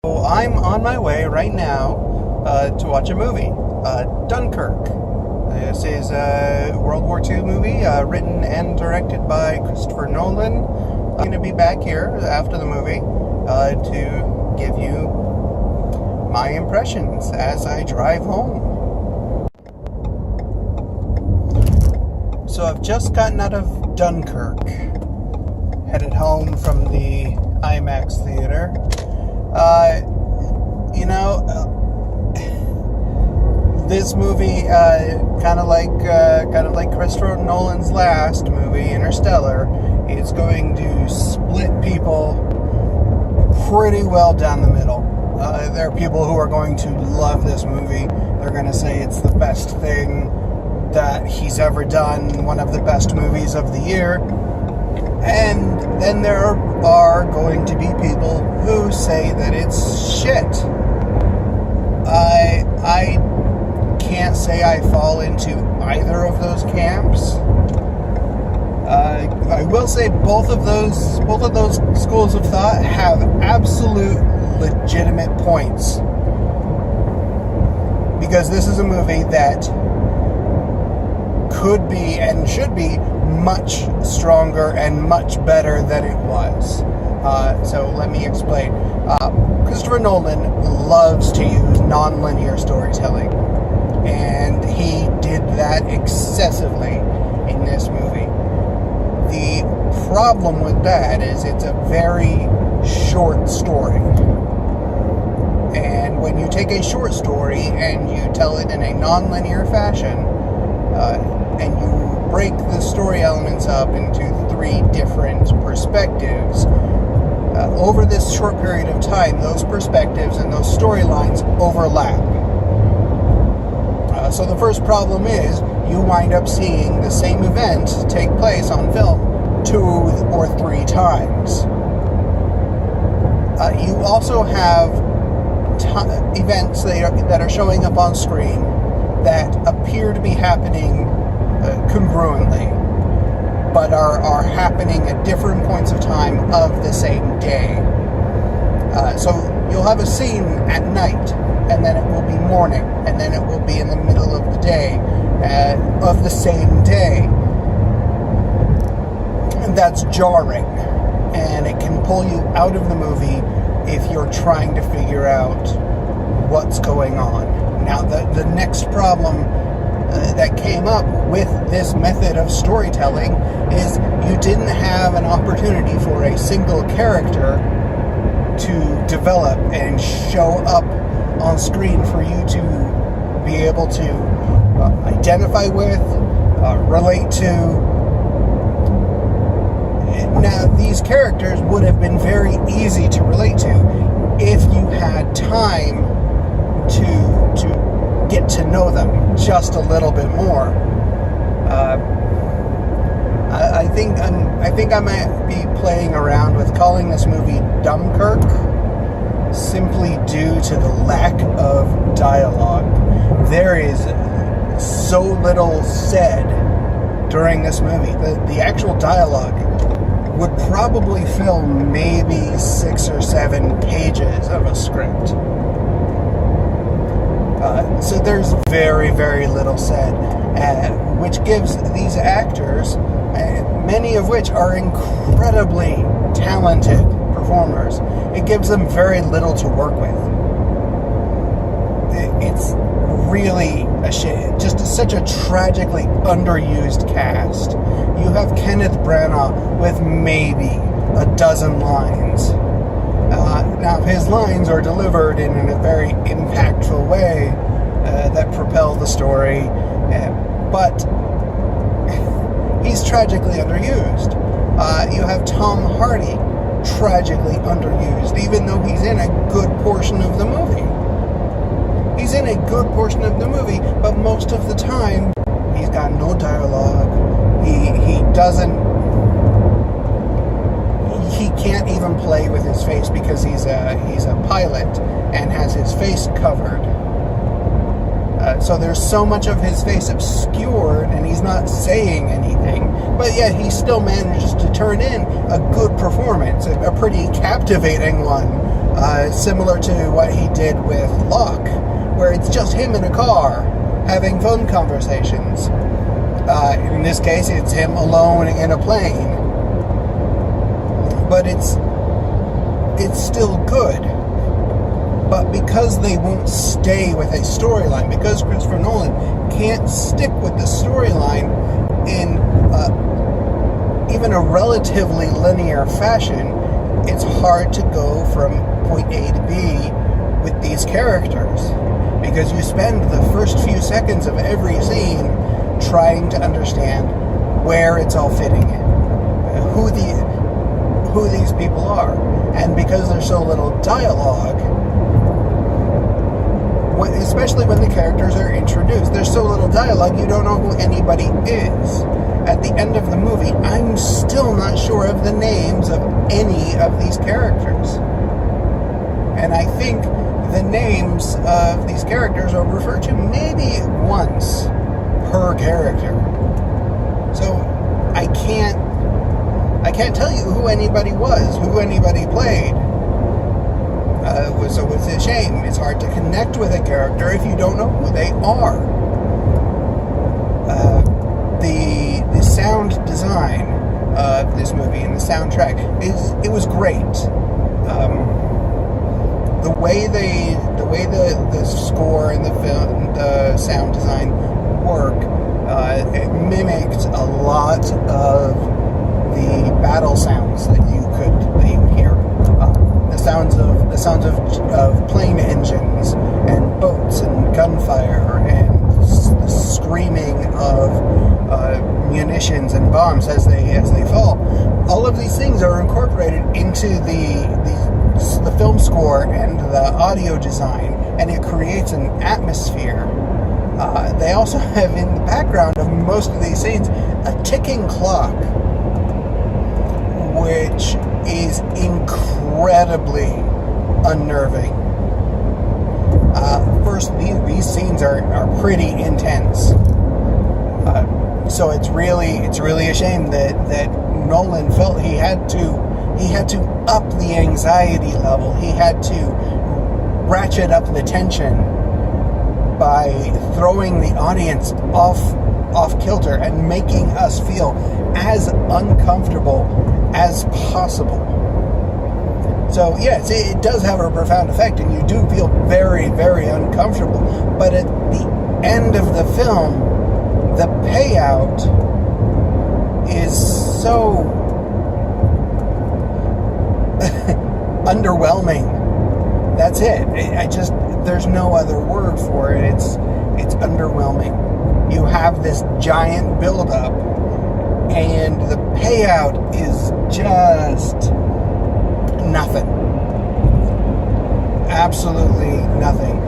I'm on my way right now to watch a movie, Dunkirk. This is a World War II movie written and directed by Christopher Nolan. I'm going to be back here after the movie to give you my impressions as I drive home. So I've just gotten out of Dunkirk, headed home from the IMAX theater. This movie, kind of like Christopher Nolan's last movie, Interstellar, is going to split people pretty well down the middle. There are people who are going to love this movie. They're going to say it's the best thing that he's ever done, one of the best movies of the year. And then there are going to be people who say that it's shit. I can't say I fall into either of those camps. I will say both of those schools of thought have absolute legitimate points. Because this is a movie that could be and should be much stronger and much better than it was. So let me explain. Christopher Nolan loves to use non-linear storytelling, and he did that excessively in this movie. The problem with that is it's a very short story. And when you take a short story and you tell it in a non-linear fashion, and you break the story elements up into 3 different perspectives, over this short period of time, those perspectives and those storylines overlap. So the first problem is you wind up seeing the same event take place on film 2 or 3 times. You also have events that are showing up on screen that appear to be happening congruently, but are happening at different points of time of the same day. So you'll have a scene at night, and then it will be morning, and then it will be in the middle of the day of the same day. And that's jarring, and it can pull you out of the movie if you're trying to figure out what's going on. Now, the next problem that came up with this method of storytelling is you didn't have an opportunity for a single character to develop and show up on screen for you to be able to identify with, relate to. Now, these characters would have been very easy to relate to if you had time to get to know them just a little bit more. I think I might be playing around with calling this movie Dunkirk simply due to the lack of dialogue. There is so little said during this movie. The actual dialogue would probably fill maybe 6 or 7 pages of a script. So there's very, very little said, which gives these actors, many of which are incredibly talented performers, it gives them very little to work with. It's really a shame. Just such a tragically underused cast. You have Kenneth Branagh with maybe a dozen lines. Now, his lines are delivered in a very impactful way that propel the story, but he's tragically underused. You have Tom Hardy tragically underused, even though he's in a good portion of the movie. He's in a good portion of the movie, but most of the time, he's got no dialogue. He can't even play with his face because he's a pilot and has his face covered. So there's so much of his face obscured, and he's not saying anything. But yet he still manages to turn in a good performance, a pretty captivating one, Similar to what he did with Locke, where it's just him in a car having phone conversations. In this case, it's him alone in a plane. But it's still good. But because they won't stay with a storyline, because Christopher Nolan can't stick with the storyline in even a relatively linear fashion, it's hard to go from point A to B with these characters. Because you spend the first few seconds of every scene trying to understand where it's all fitting in, who these people are. And because there's so little dialogue, especially when the characters are introduced, there's so little dialogue, you don't know who anybody is. At the end of the movie, I'm still not sure of the names of any of these characters. And I think the names of these characters are referred to maybe once per character. So I can't tell you who anybody was, who anybody played. So it's a shame. It's hard to connect with a character if you don't know who they are. The sound design of this movie and the soundtrack it was great. The way the score and the sound design work, it mimicked a lot of the battle sounds that you could hear. The sounds of plane engines and boats and gunfire and the screaming of munitions and bombs as they fall. All of these things are incorporated into the film score and the audio design, and it creates an atmosphere. They also have in the background of most of these scenes a ticking clock, which is incredibly unnerving. First, these scenes are pretty intense, so it's really a shame that Nolan felt he had to up the anxiety level. He had to ratchet up the tension by throwing the audience off kilter and making us feel as uncomfortable as possible. So yes, it does have a profound effect, and you do feel very, very uncomfortable. But at the end of the film, the payout is so underwhelming. That's it. There's no other word for it. It's underwhelming. You have this giant build-up, and the payout is just nothing. Absolutely nothing.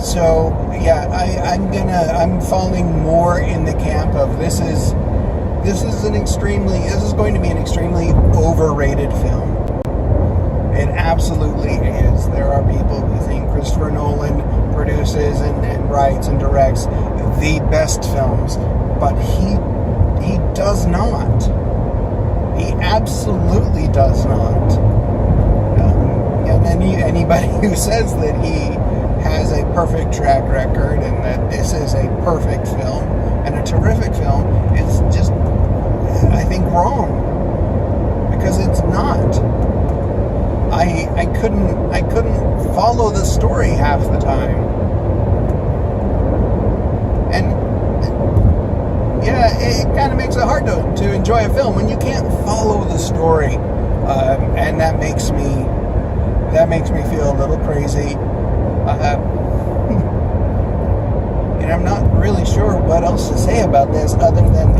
So yeah, I'm falling more in the camp of this is going to be an extremely overrated film. It absolutely is. There are people who think Christopher Nolan produces and writes and directs the best films, but he does not. He absolutely does not. And anybody who says that he has a perfect track record and that this is a perfect film and a terrific film is just, I think, wrong. Because it's not. I couldn't follow the story half the time. And yeah, it kind of makes it hard to enjoy a film when you can't follow the story, and that makes me feel a little crazy. And I'm not really sure what else to say about this other than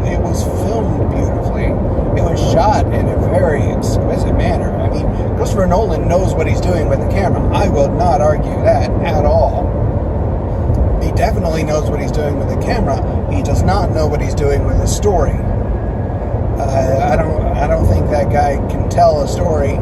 it was filmed beautifully. It was shot in a very exquisite manner. I mean, Christopher Nolan knows what he's doing with the camera. I will not argue that at all. He definitely knows what he's doing with the camera. He does not know what he's doing with the story. I don't think that guy can tell a story.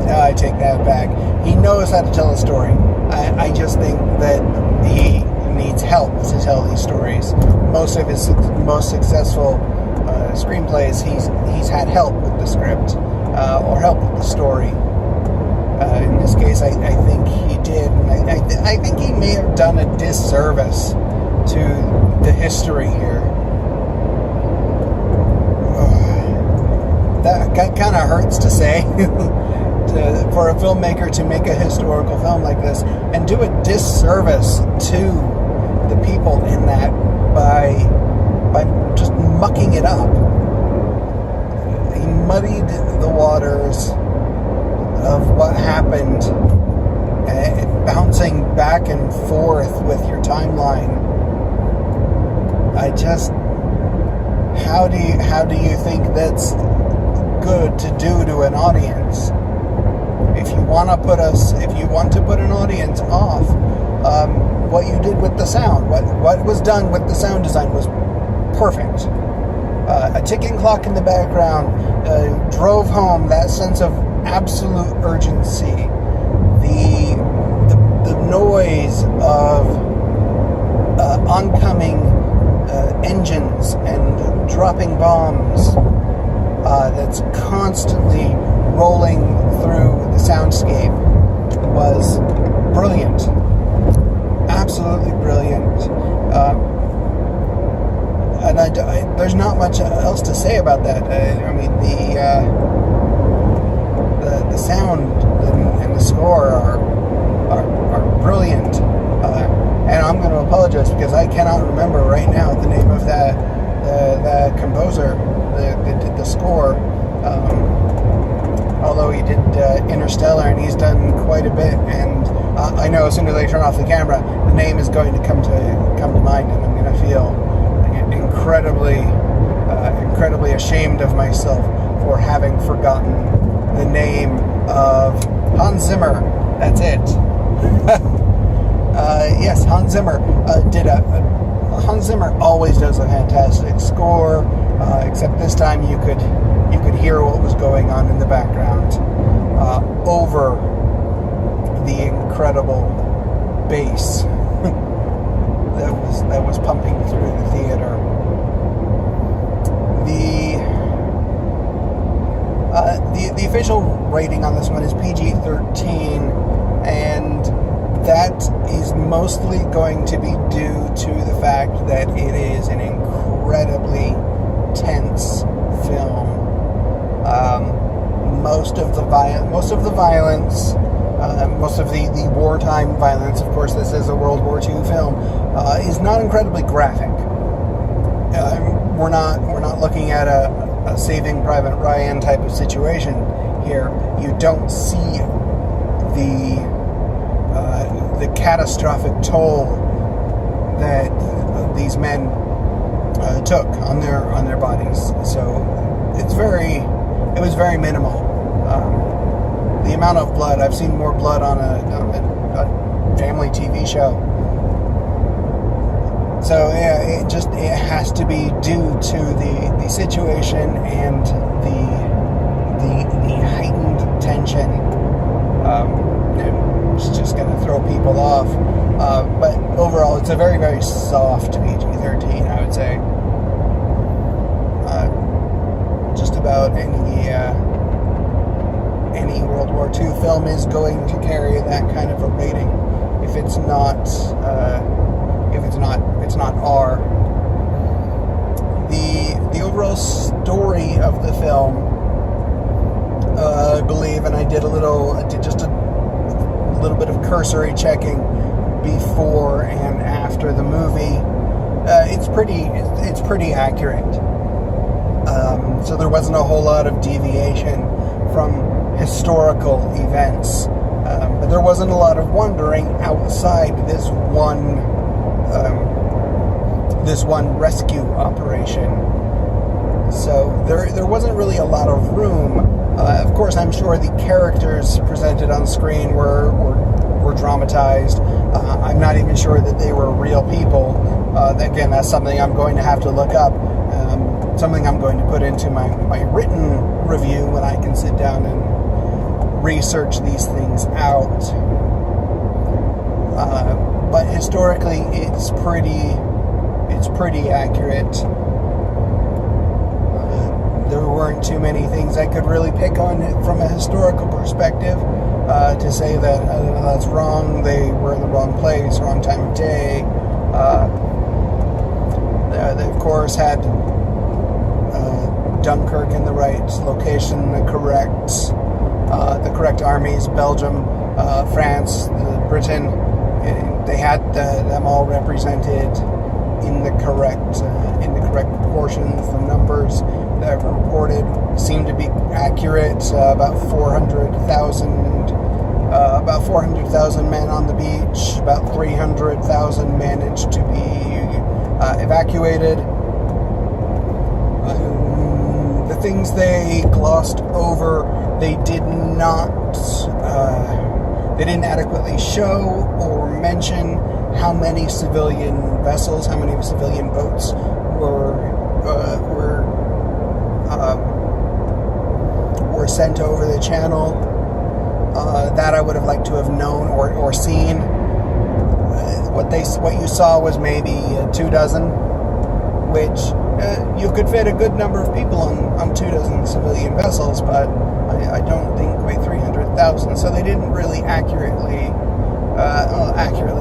No, I take that back. He knows how to tell a story. I just think that he needs help to tell these stories. Most of his most successful screenplays, he's had help with the script or help with the story. In this case, I think he did. And I think he may have done a disservice to the history here. That kind of hurts to say. For a filmmaker to make a historical film like this and do a disservice to the people in that by just mucking it up. He muddied the waters of what happened, bouncing back and forth with your timeline. How do you think that's good to do to an audience? If you want to put an audience off, what you did with the sound, what was done with the sound design was perfect. A ticking clock in the background drove home that sense of absolute urgency. The noise of oncoming engines and dropping bombs that's constantly rolling through the soundscape was brilliant. Absolutely brilliant. And there's not much else to say about that. I mean, the sound and the score are brilliant. And I'm going to apologize because I cannot remember right now the name of the composer that did the score. Although he did Interstellar, and he's done quite a bit, and I know as soon as I turn off the camera, the name is going to come to mind, and I'm going to feel incredibly ashamed of myself for having forgotten the name of Hans Zimmer. That's it. Yes, Hans Zimmer Hans Zimmer always does a fantastic score, except this time you could hear what was going on in the background over the incredible bass that was pumping through the theater. The official rating on this one is PG-13, and that is mostly going to be due to the fact that it is an incredibly tense film. Most of the violence, most of the wartime violence, of course this is a World War II film, is not incredibly graphic. We're not looking at a Saving Private Ryan type of situation here. You don't see the catastrophic toll that these men took on their bodies. So it was very minimal. The amount of blood, I've seen more blood on a family TV show. So yeah, it has to be due to the situation and the heightened tension. It's just going to throw people off. But overall, it's a very, very soft PG-13, I would say. Just about any World War II film is going to carry that kind of a rating. If it's not R. The overall story of the film, I believe, and I did just a little bit of cursory checking before and after the movie. It's pretty accurate. So there wasn't a whole lot of deviation from historical events, but there wasn't a lot of wandering outside this one rescue operation. So there wasn't really a lot of room. Of course, I'm sure the characters presented on screen were dramatized. I'm not even sure that they were real people. Again, that's something I'm going to have to look up. Something I'm going to put into my written review when I can sit down and research these things out. But historically, it's pretty accurate. There weren't too many things I could really pick on it from a historical perspective to say that that's wrong. They were in the wrong place, wrong time of day. They of course had Dunkirk in the right location, the correct armies, Belgium, France, Britain. They had them all represented in the correct proportions. The numbers that were reported seemed to be accurate. About 400,000 men on the beach. About 300,000 managed to be evacuated. The things they glossed over, they didn't adequately show or mention how many civilian vessels, how many civilian boats were sent over the channel. That I would have liked to have known or seen. What you saw was maybe 24, which you could fit a good number of people on 24 civilian vessels, but I don't think quite 300,000. So they didn't really accurately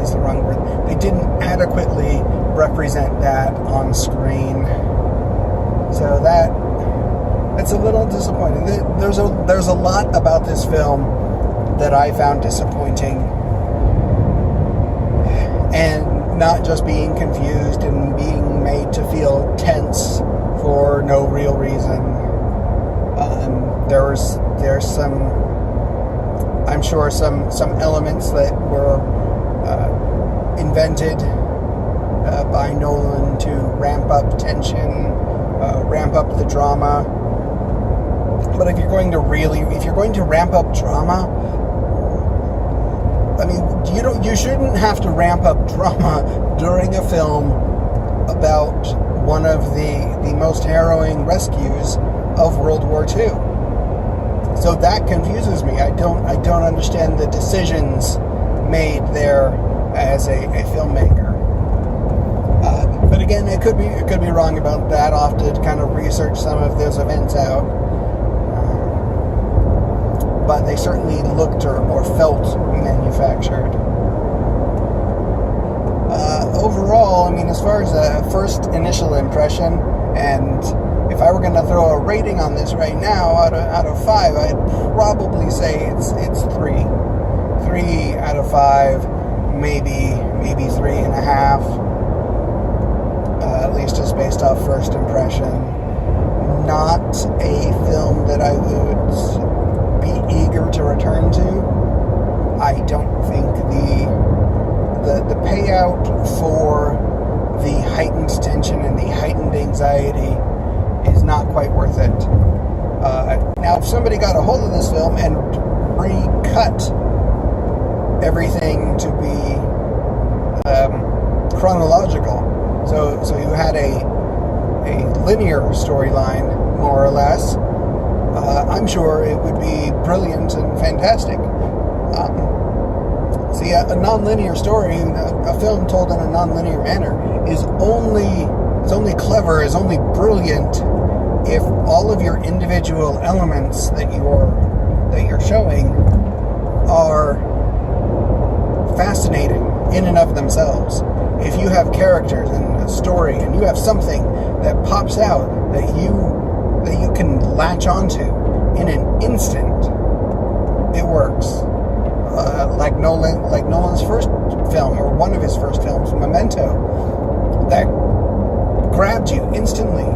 is the wrong word. They didn't adequately represent that on screen. So that's a little disappointing. There's a lot about this film that I found disappointing, and not just being confused and being made to feel tense for no real reason. There's some, I'm sure some elements that were invented by Nolan to ramp up tension, ramp up the drama. But if you're going to ramp up drama, I mean, you shouldn't have to ramp up drama during a film about one of the most harrowing rescues of World War II. So that confuses me. I don't understand the decisions made there as a filmmaker. But again, it could be wrong about that. I'll have to kind of research some of those events out. But they certainly looked or felt manufactured. Overall, I mean, as far as a first initial impression, and if I were going to throw a rating on this right now out of 5, I'd probably say it's 3. 3 out of 5, maybe 3.5. At least just based off first impression. Not a film that I would be eager to return to. I don't think the payout for the heightened tension and the heightened anxiety is not quite worth it. Now, if somebody got a hold of this film and recut everything to be chronological, so you had a linear storyline, more or less, I'm sure it would be brilliant and fantastic. See, a non-linear story, a film told in a non-linear manner, is only clever, is only brilliant if all of your individual elements that you're showing are fascinating in and of themselves. If you have characters and a story, and you have something that pops out that you can latch onto in an instant, it works. Like Nolan's first film, or one of his first films, Memento, that grabbed you instantly,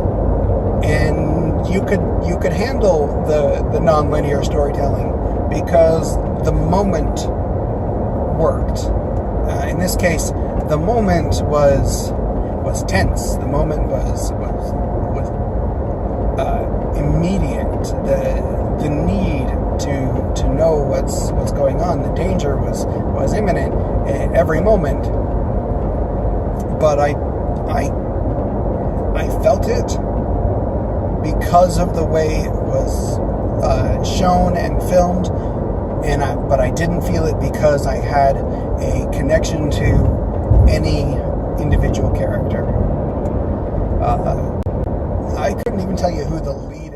and you could handle the non-linear storytelling because the moment worked. In this case, the moment was tense. The moment was immediate. The need to know what's going on. The danger was imminent at every moment. But I felt it because of the way it was shown and filmed, but I didn't feel it because I had a connection to any individual character. I couldn't even tell you who the lead